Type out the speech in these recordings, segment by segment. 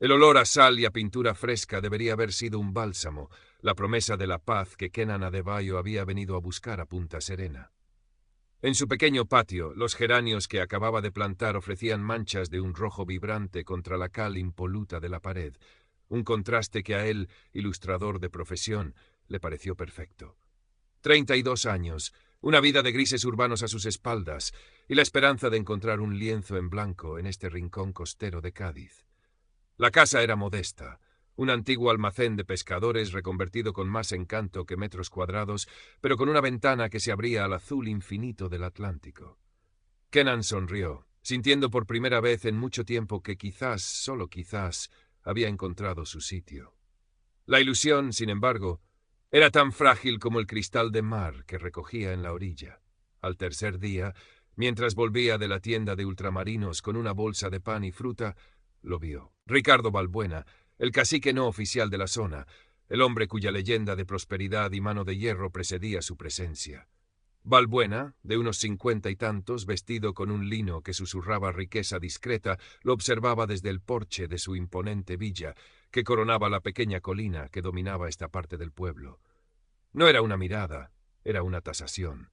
El olor a sal y a pintura fresca debería haber sido un bálsamo, la promesa de la paz que Kenan Adebayo había venido a buscar a Punta Serena. En su pequeño patio, los geranios que acababa de plantar ofrecían manchas de un rojo vibrante contra la cal impoluta de la pared, un contraste que a él, ilustrador de profesión, le pareció perfecto. 32 años, una vida de grises urbanos a sus espaldas y la esperanza de encontrar un lienzo en blanco en este rincón costero de Cádiz. La casa era modesta, un antiguo almacén de pescadores reconvertido con más encanto que metros cuadrados, pero con una ventana que se abría al azul infinito del Atlántico. Kenan sonrió, sintiendo por primera vez en mucho tiempo que quizás, solo quizás, había encontrado su sitio. La ilusión, sin embargo, era tan frágil como el cristal de mar que recogía en la orilla. Al tercer día, mientras volvía de la tienda de ultramarinos con una bolsa de pan y fruta, lo vio. Ricardo Balbuena, el cacique no oficial de la zona, el hombre cuya leyenda de prosperidad y mano de hierro precedía su presencia. Balbuena, de unos 50 y tantos, vestido con un lino que susurraba riqueza discreta, lo observaba desde el porche de su imponente villa, que coronaba la pequeña colina que dominaba esta parte del pueblo. No era una mirada, era una tasación.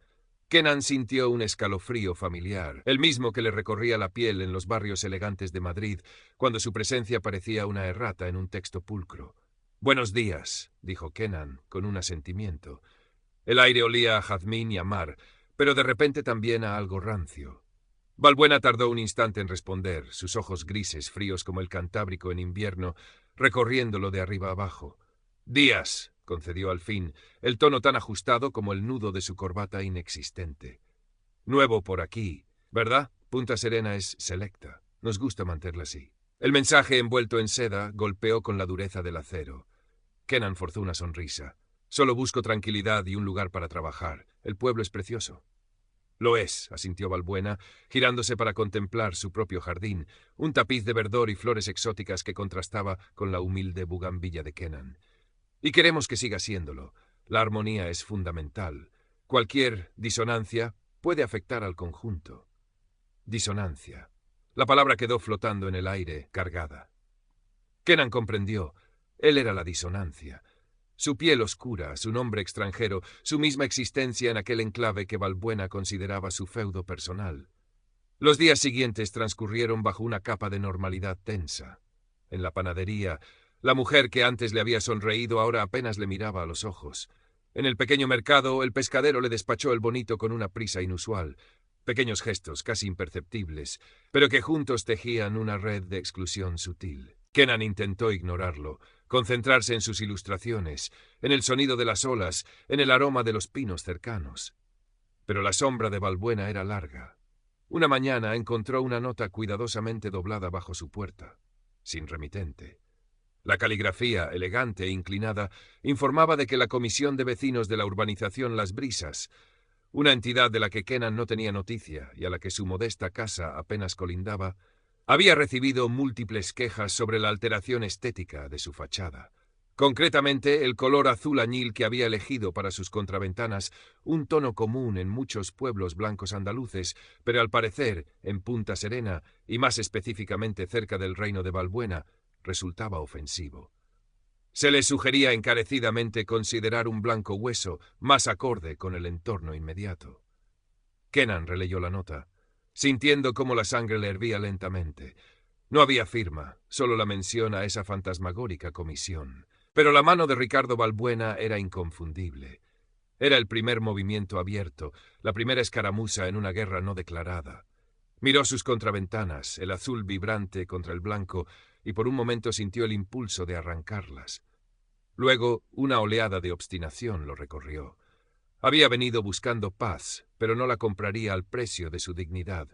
Kenan sintió un escalofrío familiar, el mismo que le recorría la piel en los barrios elegantes de Madrid, cuando su presencia parecía una errata en un texto pulcro. «Buenos días», dijo Kenan, con un asentimiento. El aire olía a jazmín y a mar, pero de repente también a algo rancio. Balbuena tardó un instante en responder, sus ojos grises, fríos como el Cantábrico en invierno, recorriéndolo de arriba abajo. «Días», concedió al fin, el tono tan ajustado como el nudo de su corbata inexistente. «Nuevo por aquí, ¿verdad? Punta Serena es selecta. Nos gusta mantenerla así». El mensaje envuelto en seda golpeó con la dureza del acero. Kenan forzó una sonrisa. «Solo busco tranquilidad y un lugar para trabajar. El pueblo es precioso». «Lo es», asintió Balbuena, girándose para contemplar su propio jardín, un tapiz de verdor y flores exóticas que contrastaba con la humilde bugambilla de Kenan. «Y queremos que siga siéndolo. La armonía es fundamental. Cualquier disonancia puede afectar al conjunto». Disonancia. La palabra quedó flotando en el aire, cargada. Kenan comprendió. Él era la disonancia. Su piel oscura, su nombre extranjero, su misma existencia en aquel enclave que Balbuena consideraba su feudo personal. Los días siguientes transcurrieron bajo una capa de normalidad tensa. En la panadería, la mujer que antes le había sonreído ahora apenas le miraba a los ojos. En el pequeño mercado, el pescadero le despachó el bonito con una prisa inusual. Pequeños gestos, casi imperceptibles, pero que juntos tejían una red de exclusión sutil. Kenan intentó ignorarlo, concentrarse en sus ilustraciones, en el sonido de las olas, en el aroma de los pinos cercanos. Pero la sombra de Balbuena era larga. Una mañana encontró una nota cuidadosamente doblada bajo su puerta, sin remitente. La caligrafía, elegante e inclinada, informaba de que la comisión de vecinos de la urbanización Las Brisas, una entidad de la que Kenan no tenía noticia y a la que su modesta casa apenas colindaba, había recibido múltiples quejas sobre la alteración estética de su fachada. Concretamente, el color azul añil que había elegido para sus contraventanas, un tono común en muchos pueblos blancos andaluces, pero al parecer, en Punta Serena, y más específicamente cerca del reino de Balbuena, resultaba ofensivo. Se le sugería encarecidamente considerar un blanco hueso más acorde con el entorno inmediato. Kenan releyó la nota, sintiendo cómo la sangre le hervía lentamente. No había firma, solo la mención a esa fantasmagórica comisión. Pero la mano de Ricardo Balbuena era inconfundible. Era el primer movimiento abierto, la primera escaramuza en una guerra no declarada. Miró sus contraventanas, el azul vibrante contra el blanco, y por un momento sintió el impulso de arrancarlas. Luego, una oleada de obstinación lo recorrió. Había venido buscando paz, pero no la compraría al precio de su dignidad.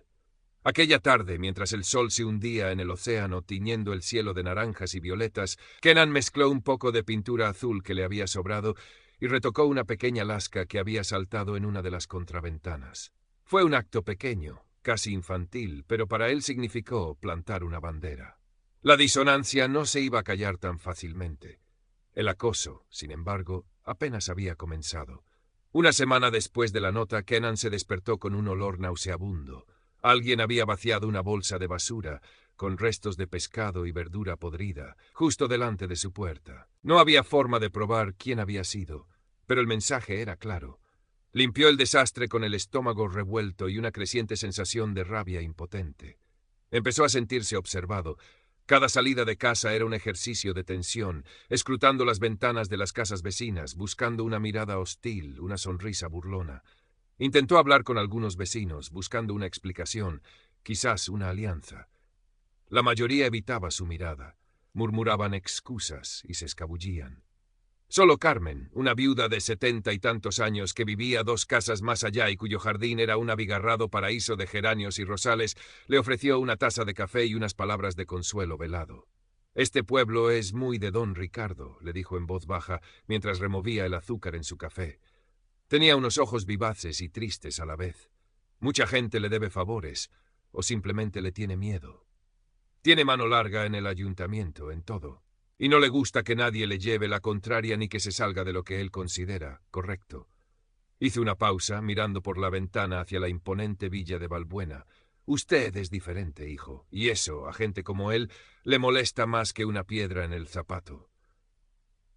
Aquella tarde, mientras el sol se hundía en el océano tiñendo el cielo de naranjas y violetas, Kenan mezcló un poco de pintura azul que le había sobrado y retocó una pequeña lasca que había saltado en una de las contraventanas. Fue un acto pequeño, casi infantil, pero para él significó plantar una bandera. La disonancia no se iba a callar tan fácilmente. El acoso, sin embargo, apenas había comenzado. Una semana después de la nota, Kenan se despertó con un olor nauseabundo. Alguien había vaciado una bolsa de basura, con restos de pescado y verdura podrida, justo delante de su puerta. No había forma de probar quién había sido, pero el mensaje era claro. Limpió el desastre con el estómago revuelto y una creciente sensación de rabia impotente. Empezó a sentirse observado. Cada salida de casa era un ejercicio de tensión, escrutando las ventanas de las casas vecinas, buscando una mirada hostil, una sonrisa burlona. Intentó hablar con algunos vecinos, buscando una explicación, quizás una alianza. La mayoría evitaba su mirada, murmuraban excusas y se escabullían. Solo Carmen, una viuda de 70 y tantos años que vivía 2 casas más allá y cuyo jardín era un abigarrado paraíso de geranios y rosales, le ofreció una taza de café y unas palabras de consuelo velado. «Este pueblo es muy de don Ricardo», le dijo en voz baja mientras removía el azúcar en su café. Tenía unos ojos vivaces y tristes a la vez. Mucha gente le debe favores, o simplemente le tiene miedo. Tiene mano larga en el ayuntamiento, en todo. Y no le gusta que nadie le lleve la contraria ni que se salga de lo que él considera correcto. Hizo una pausa, mirando por la ventana hacia la imponente villa de Valbuena. Usted es diferente, hijo, y eso, a gente como él, le molesta más que una piedra en el zapato.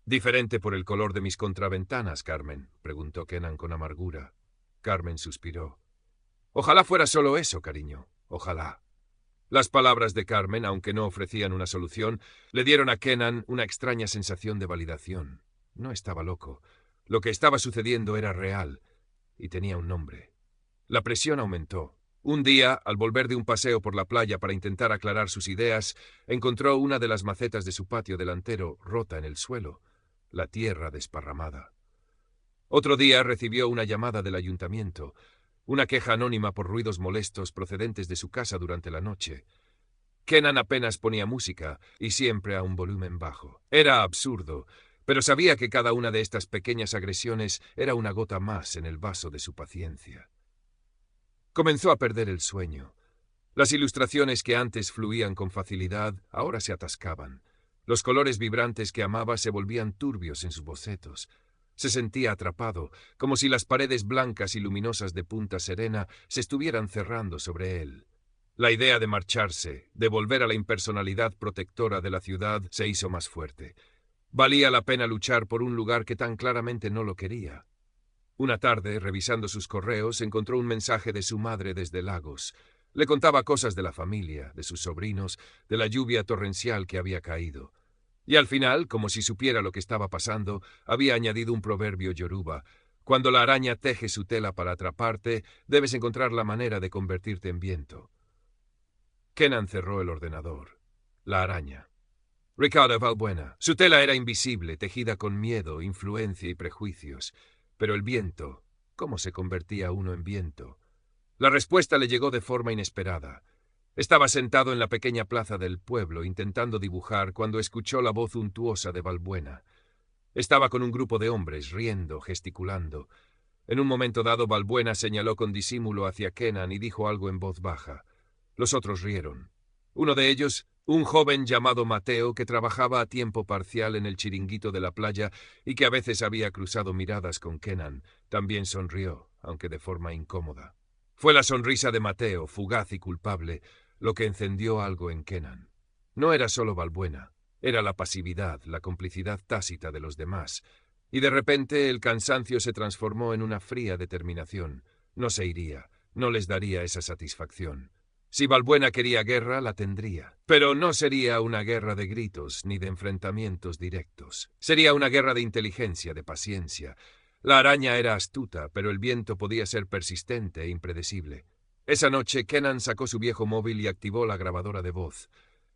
«¿Diferente por el color de mis contraventanas, Carmen?», preguntó Kenan con amargura. Carmen suspiró. «Ojalá fuera solo eso, cariño, ojalá». Las palabras de Carmen, aunque no ofrecían una solución, le dieron a Kenan una extraña sensación de validación. No estaba loco. Lo que estaba sucediendo era real, y tenía un nombre. La presión aumentó. Un día, al volver de un paseo por la playa para intentar aclarar sus ideas, encontró una de las macetas de su patio delantero rota en el suelo, la tierra desparramada. Otro día recibió una llamada del ayuntamiento, una queja anónima por ruidos molestos procedentes de su casa durante la noche. Kenan apenas ponía música, y siempre a un volumen bajo. Era absurdo, pero sabía que cada una de estas pequeñas agresiones era una gota más en el vaso de su paciencia. Comenzó a perder el sueño. Las ilustraciones que antes fluían con facilidad, ahora se atascaban. Los colores vibrantes que amaba se volvían turbios en sus bocetos. Se sentía atrapado, como si las paredes blancas y luminosas de Punta Serena se estuvieran cerrando sobre él. La idea de marcharse, de volver a la impersonalidad protectora de la ciudad, se hizo más fuerte. Valía la pena luchar por un lugar que tan claramente no lo quería. Una tarde, revisando sus correos, encontró un mensaje de su madre desde Lagos. Le contaba cosas de la familia, de sus sobrinos, de la lluvia torrencial que había caído. Y al final, como si supiera lo que estaba pasando, había añadido un proverbio yoruba: «Cuando la araña teje su tela para atraparte, debes encontrar la manera de convertirte en viento». Kenan cerró el ordenador. La araña. Ricardo Valbuena. Su tela era invisible, tejida con miedo, influencia y prejuicios. Pero el viento, ¿cómo se convertía uno en viento? La respuesta le llegó de forma inesperada. Estaba sentado en la pequeña plaza del pueblo, intentando dibujar, cuando escuchó la voz untuosa de Valbuena. Estaba con un grupo de hombres, riendo, gesticulando. En un momento dado, Valbuena señaló con disimulo hacia Kenan y dijo algo en voz baja. Los otros rieron. Uno de ellos, un joven llamado Mateo, que trabajaba a tiempo parcial en el chiringuito de la playa y que a veces había cruzado miradas con Kenan, también sonrió, aunque de forma incómoda. Fue la sonrisa de Mateo, fugaz y culpable, lo que encendió algo en Kenan. No era solo Valbuena, era la pasividad, la complicidad tácita de los demás, y de repente el cansancio se transformó en una fría determinación. No se iría, no les daría esa satisfacción. Si Valbuena quería guerra, la tendría, pero no sería una guerra de gritos ni de enfrentamientos directos. Sería una guerra de inteligencia, de paciencia. La araña era astuta, pero el viento podía ser persistente e impredecible. Esa noche, Kenan sacó su viejo móvil y activó la grabadora de voz.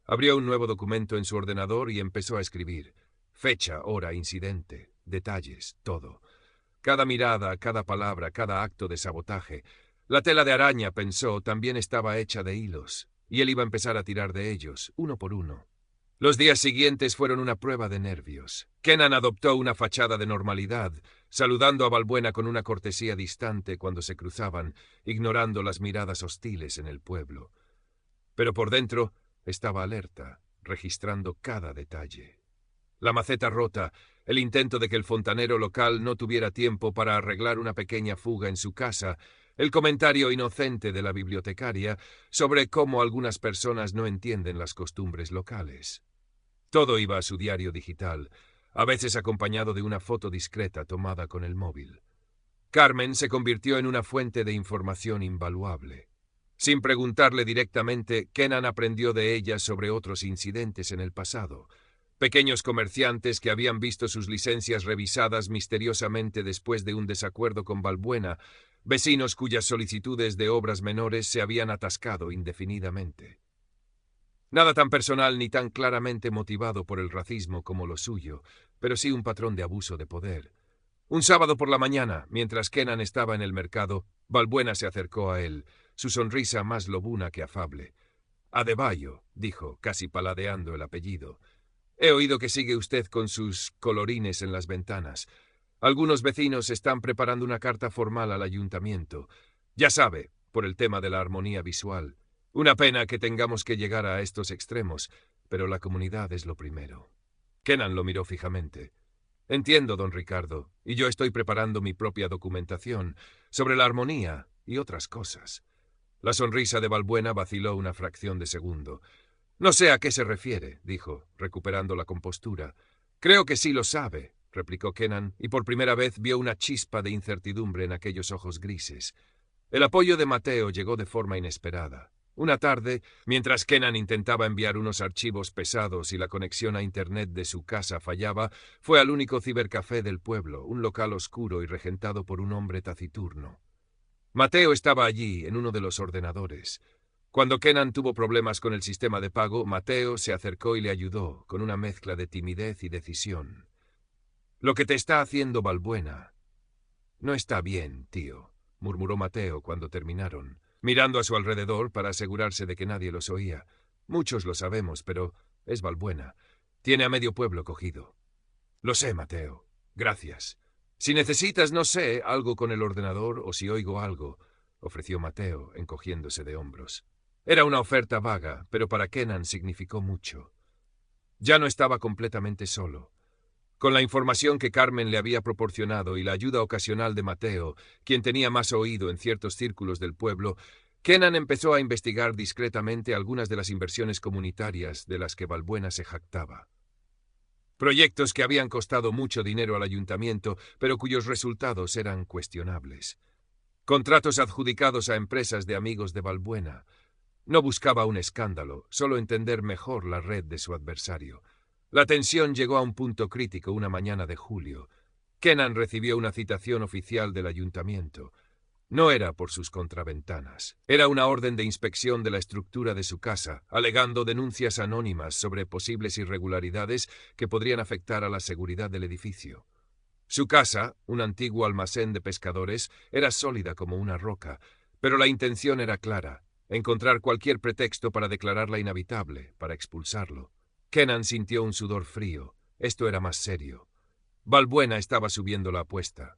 Abrió un nuevo documento en su ordenador y empezó a escribir. Fecha, hora, incidente, detalles, todo. Cada mirada, cada palabra, cada acto de sabotaje. La tela de araña, pensó, también estaba hecha de hilos, y él iba a empezar a tirar de ellos, uno por uno. Los días siguientes fueron una prueba de nervios. Kenan adoptó una fachada de normalidad, saludando a Valbuena con una cortesía distante cuando se cruzaban, ignorando las miradas hostiles en el pueblo. Pero por dentro estaba alerta, registrando cada detalle. La maceta rota, el intento de que el fontanero local no tuviera tiempo para arreglar una pequeña fuga en su casa, el comentario inocente de la bibliotecaria sobre cómo algunas personas no entienden las costumbres locales. Todo iba a su diario digital, a veces acompañado de una foto discreta tomada con el móvil. Carmen se convirtió en una fuente de información invaluable. Sin preguntarle directamente, Kenan aprendió de ella sobre otros incidentes en el pasado. Pequeños comerciantes que habían visto sus licencias revisadas misteriosamente después de un desacuerdo con Balbuena, vecinos cuyas solicitudes de obras menores se habían atascado indefinidamente. Nada tan personal ni tan claramente motivado por el racismo como lo suyo, pero sí un patrón de abuso de poder. Un sábado por la mañana, mientras Kenan estaba en el mercado, Balbuena se acercó a él, su sonrisa más lobuna que afable. Adebayo, dijo, casi paladeando el apellido. He oído que sigue usted con sus colorines en las ventanas. Algunos vecinos están preparando una carta formal al ayuntamiento. Ya sabe, por el tema de la armonía visual. Una pena que tengamos que llegar a estos extremos, pero la comunidad es lo primero. Kenan lo miró fijamente. Entiendo, don Ricardo, y yo estoy preparando mi propia documentación sobre la armonía y otras cosas. La sonrisa de Balbuena vaciló una fracción de segundo. No sé a qué se refiere, dijo, recuperando la compostura. Creo que sí lo sabe, replicó Kenan, y por primera vez vio una chispa de incertidumbre en aquellos ojos grises. El apoyo de Mateo llegó de forma inesperada. Una tarde, mientras Kenan intentaba enviar unos archivos pesados y la conexión a Internet de su casa fallaba, fue al único cibercafé del pueblo, un local oscuro y regentado por un hombre taciturno. Mateo estaba allí, en uno de los ordenadores. Cuando Kenan tuvo problemas con el sistema de pago, Mateo se acercó y le ayudó, con una mezcla de timidez y decisión. «Lo que te está haciendo Balbuena no está bien, tío», murmuró Mateo cuando terminaron, mirando a su alrededor para asegurarse de que nadie los oía. «Muchos lo sabemos, pero es Balbuena. Tiene a medio pueblo cogido». «Lo sé, Mateo. Gracias. Si necesitas, no sé, algo con el ordenador o si oigo algo», ofreció Mateo, encogiéndose de hombros. Era una oferta vaga, pero para Kenan significó mucho. Ya no estaba completamente solo. Con la información que Carmen le había proporcionado y la ayuda ocasional de Mateo, quien tenía más oído en ciertos círculos del pueblo, Kenan empezó a investigar discretamente algunas de las inversiones comunitarias de las que Balbuena se jactaba. Proyectos que habían costado mucho dinero al ayuntamiento, pero cuyos resultados eran cuestionables. Contratos adjudicados a empresas de amigos de Balbuena. No buscaba un escándalo, solo entender mejor la red de su adversario. La tensión llegó a un punto crítico una mañana de julio. Kenan recibió una citación oficial del ayuntamiento. No era por sus contraventanas. Era una orden de inspección de la estructura de su casa, alegando denuncias anónimas sobre posibles irregularidades que podrían afectar a la seguridad del edificio. Su casa, un antiguo almacén de pescadores, era sólida como una roca, pero la intención era clara: encontrar cualquier pretexto para declararla inhabitable, para expulsarlo. Kenan sintió un sudor frío. Esto era más serio. Balbuena estaba subiendo la apuesta.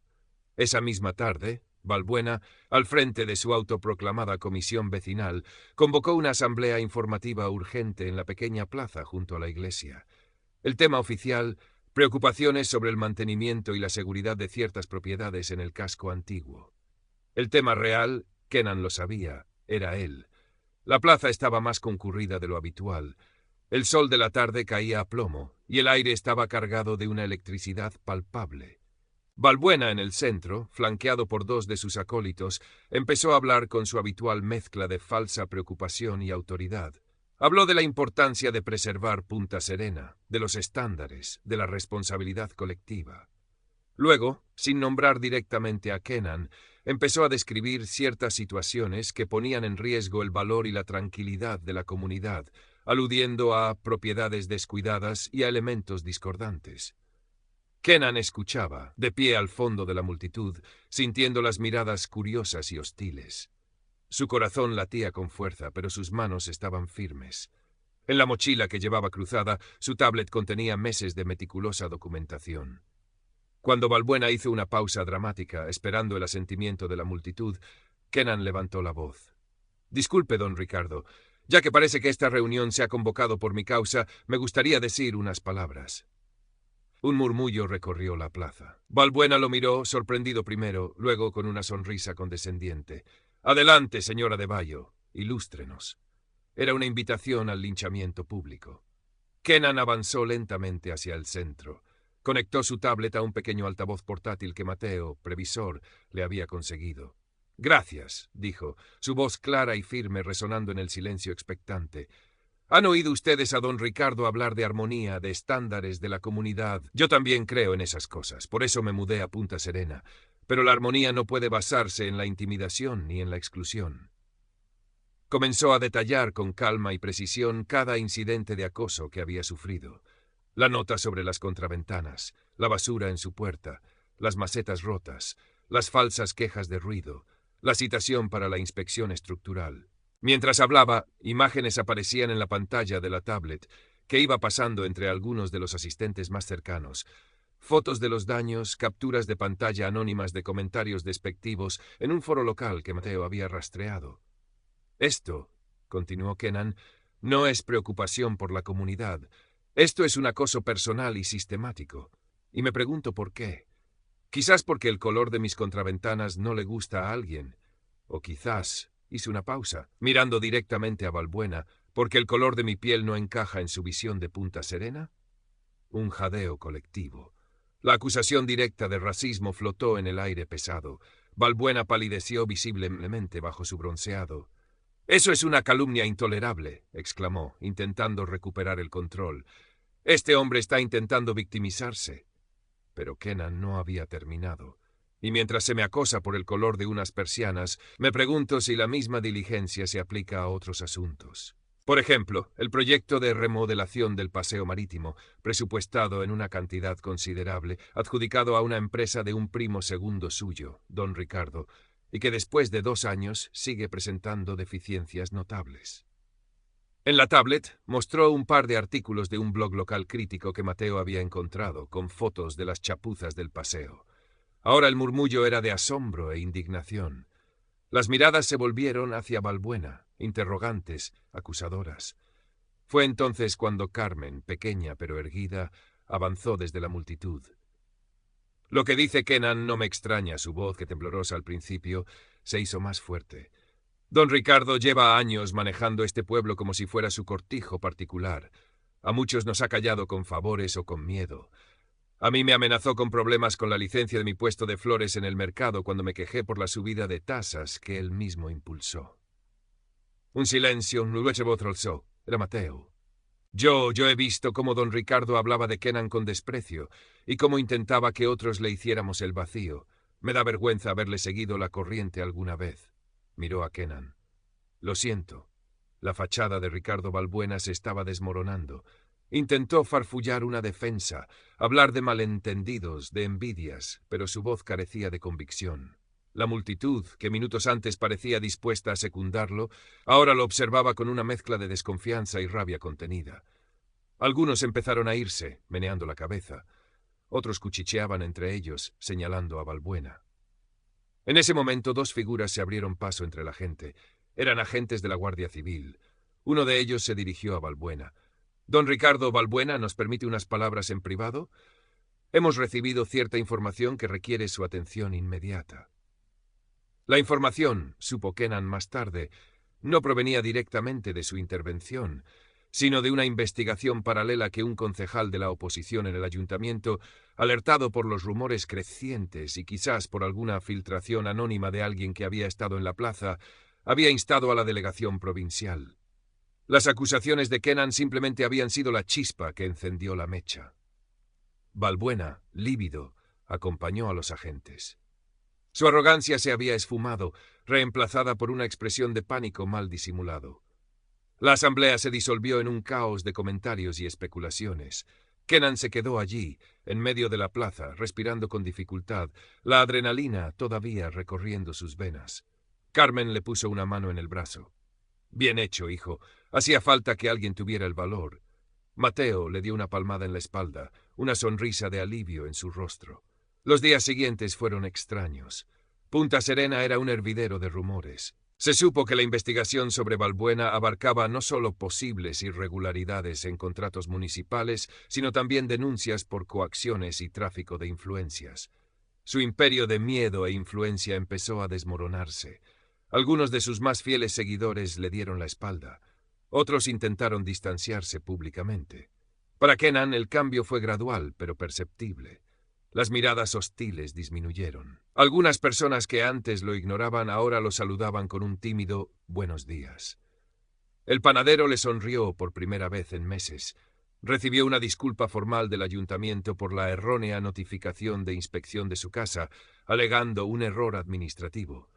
Esa misma tarde, Balbuena, al frente de su autoproclamada comisión vecinal, convocó una asamblea informativa urgente en la pequeña plaza junto a la iglesia. El tema oficial: preocupaciones sobre el mantenimiento y la seguridad de ciertas propiedades en el casco antiguo. El tema real, Kenan lo sabía, era él. La plaza estaba más concurrida de lo habitual. El sol de la tarde caía a plomo y el aire estaba cargado de una electricidad palpable. Balbuena, en el centro, flanqueado por dos de sus acólitos, empezó a hablar con su habitual mezcla de falsa preocupación y autoridad. Habló de la importancia de preservar Punta Serena, de los estándares, de la responsabilidad colectiva. Luego, sin nombrar directamente a Kenan, empezó a describir ciertas situaciones que ponían en riesgo el valor y la tranquilidad de la comunidad, aludiendo a propiedades descuidadas y a elementos discordantes. Kenan escuchaba, de pie al fondo de la multitud, sintiendo las miradas curiosas y hostiles. Su corazón latía con fuerza, pero sus manos estaban firmes. En la mochila que llevaba cruzada, su tablet contenía meses de meticulosa documentación. Cuando Balbuena hizo una pausa dramática, esperando el asentimiento de la multitud, Kenan levantó la voz. «Disculpe, don Ricardo. Ya que parece que esta reunión se ha convocado por mi causa, me gustaría decir unas palabras». Un murmullo recorrió la plaza. Balbuena lo miró, sorprendido primero, luego con una sonrisa condescendiente. «Adelante, señora de Bayo, ilústrenos». Era una invitación al linchamiento público. Kenan avanzó lentamente hacia el centro. Conectó su tablet a un pequeño altavoz portátil que Mateo, previsor, le había conseguido. «Gracias», dijo, su voz clara y firme resonando en el silencio expectante. «¿Han oído ustedes a don Ricardo hablar de armonía, de estándares de la comunidad? Yo también creo en esas cosas, por eso me mudé a Punta Serena. Pero la armonía no puede basarse en la intimidación ni en la exclusión». Comenzó a detallar con calma y precisión cada incidente de acoso que había sufrido. La nota sobre las contraventanas, la basura en su puerta, las macetas rotas, las falsas quejas de ruido, la citación para la inspección estructural. Mientras hablaba, imágenes aparecían en la pantalla de la tablet, que iba pasando entre algunos de los asistentes más cercanos. Fotos de los daños, capturas de pantalla anónimas de comentarios despectivos en un foro local que Mateo había rastreado. «Esto», continuó Kenan, «no es preocupación por la comunidad. Esto es un acoso personal y sistemático. Y me pregunto por qué. Quizás porque el color de mis contraventanas no le gusta a alguien. O quizás», hice una pausa, mirando directamente a Balbuena, «porque el color de mi piel no encaja en su visión de Punta Serena». Un jadeo colectivo. La acusación directa de racismo flotó en el aire pesado. Balbuena palideció visiblemente bajo su bronceado. «Eso es una calumnia intolerable», exclamó, intentando recuperar el control. «Este hombre está intentando victimizarse». Pero Kenan no había terminado. «Y mientras se me acosa por el color de unas persianas, me pregunto si la misma diligencia se aplica a otros asuntos. Por ejemplo, el proyecto de remodelación del paseo marítimo, presupuestado en una cantidad considerable, adjudicado a una empresa de un primo segundo suyo, don Ricardo, y que después de 2 años sigue presentando deficiencias notables». En la tablet mostró un par de artículos de un blog local crítico que Mateo había encontrado, con fotos de las chapuzas del paseo. Ahora el murmullo era de asombro e indignación. Las miradas se volvieron hacia Balbuena, interrogantes, acusadoras. Fue entonces cuando Carmen, pequeña pero erguida, avanzó desde la multitud. «Lo que dice Kenan no me extraña», su voz, que temblorosa al principio, se hizo más fuerte. «Don Ricardo lleva años manejando este pueblo como si fuera su cortijo particular. A muchos nos ha callado con favores o con miedo. A mí me amenazó con problemas con la licencia de mi puesto de flores en el mercado cuando me quejé por la subida de tasas que él mismo impulsó». Un silencio, luego voz alzó. Era Mateo. Yo he visto cómo don Ricardo hablaba de Kenan con desprecio y cómo intentaba que otros le hiciéramos el vacío. Me da vergüenza haberle seguido la corriente alguna vez». Miró a Kenan. «Lo siento». La fachada de Ricardo Balbuena se estaba desmoronando. Intentó farfullar una defensa, hablar de malentendidos, de envidias, pero su voz carecía de convicción. La multitud, que minutos antes parecía dispuesta a secundarlo, ahora lo observaba con una mezcla de desconfianza y rabia contenida. Algunos empezaron a irse, meneando la cabeza. Otros cuchicheaban entre ellos, señalando a Balbuena. En ese momento 2 figuras se abrieron paso entre la gente. Eran agentes de la Guardia Civil. Uno de ellos se dirigió a Balbuena. «Don Ricardo Balbuena, ¿nos permite unas palabras en privado? Hemos recibido cierta información que requiere su atención inmediata». La información, supo Kenan más tarde, no provenía directamente de su intervención, sino de una investigación paralela que un concejal de la oposición en el ayuntamiento, alertado por los rumores crecientes y quizás por alguna filtración anónima de alguien que había estado en la plaza, había instado a la delegación provincial. Las acusaciones de Kenan simplemente habían sido la chispa que encendió la mecha. Balbuena, lívido, acompañó a los agentes. Su arrogancia se había esfumado, reemplazada por una expresión de pánico mal disimulado. La asamblea se disolvió en un caos de comentarios y especulaciones. Kenan se quedó allí, en medio de la plaza, respirando con dificultad, la adrenalina todavía recorriendo sus venas. Carmen le puso una mano en el brazo. «Bien hecho, hijo. Hacía falta que alguien tuviera el valor». Mateo le dio una palmada en la espalda, una sonrisa de alivio en su rostro. Los días siguientes fueron extraños. Punta Serena era un hervidero de rumores. Se supo que la investigación sobre Balbuena abarcaba no solo posibles irregularidades en contratos municipales, sino también denuncias por coacciones y tráfico de influencias. Su imperio de miedo e influencia empezó a desmoronarse. Algunos de sus más fieles seguidores le dieron la espalda. Otros intentaron distanciarse públicamente. Para Kenan el cambio fue gradual, pero perceptible. Las miradas hostiles disminuyeron. Algunas personas que antes lo ignoraban ahora lo saludaban con un tímido «buenos días». El panadero le sonrió por primera vez en meses. Recibió una disculpa formal del ayuntamiento por la errónea notificación de inspección de su casa, alegando un error administrativo.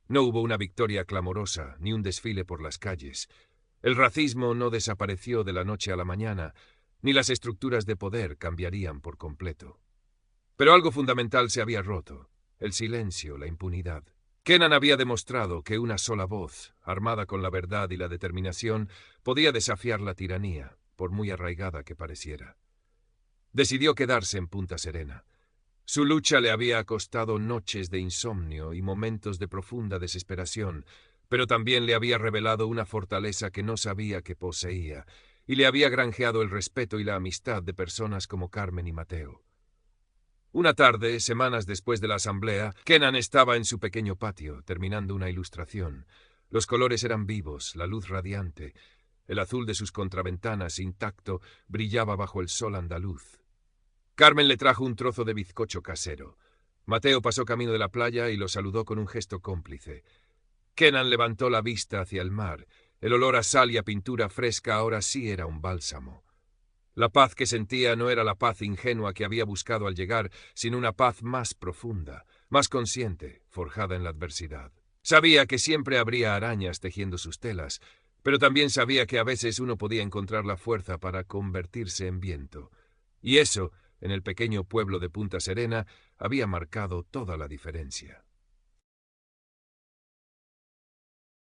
No hubo una victoria clamorosa, ni un desfile por las calles. El racismo no desapareció de la noche a la mañana, ni las estructuras de poder cambiarían por completo. Pero algo fundamental se había roto: el silencio, la impunidad. Kenan había demostrado que una sola voz, armada con la verdad y la determinación, podía desafiar la tiranía, por muy arraigada que pareciera. Decidió quedarse en Punta Serena. Su lucha le había costado noches de insomnio y momentos de profunda desesperación, pero también le había revelado una fortaleza que no sabía que poseía, y le había granjeado el respeto y la amistad de personas como Carmen y Mateo. Una tarde, semanas después de la asamblea, Kenan estaba en su pequeño patio, terminando una ilustración. Los colores eran vivos, la luz radiante. El azul de sus contraventanas, intacto, brillaba bajo el sol andaluz. Carmen le trajo un trozo de bizcocho casero. Mateo pasó camino de la playa y lo saludó con un gesto cómplice. Kenan levantó la vista hacia el mar. El olor a sal y a pintura fresca ahora sí era un bálsamo. La paz que sentía no era la paz ingenua que había buscado al llegar, sino una paz más profunda, más consciente, forjada en la adversidad. Sabía que siempre habría arañas tejiendo sus telas, pero también sabía que a veces uno podía encontrar la fuerza para convertirse en viento. Y eso, en el pequeño pueblo de Punta Serena, había marcado toda la diferencia.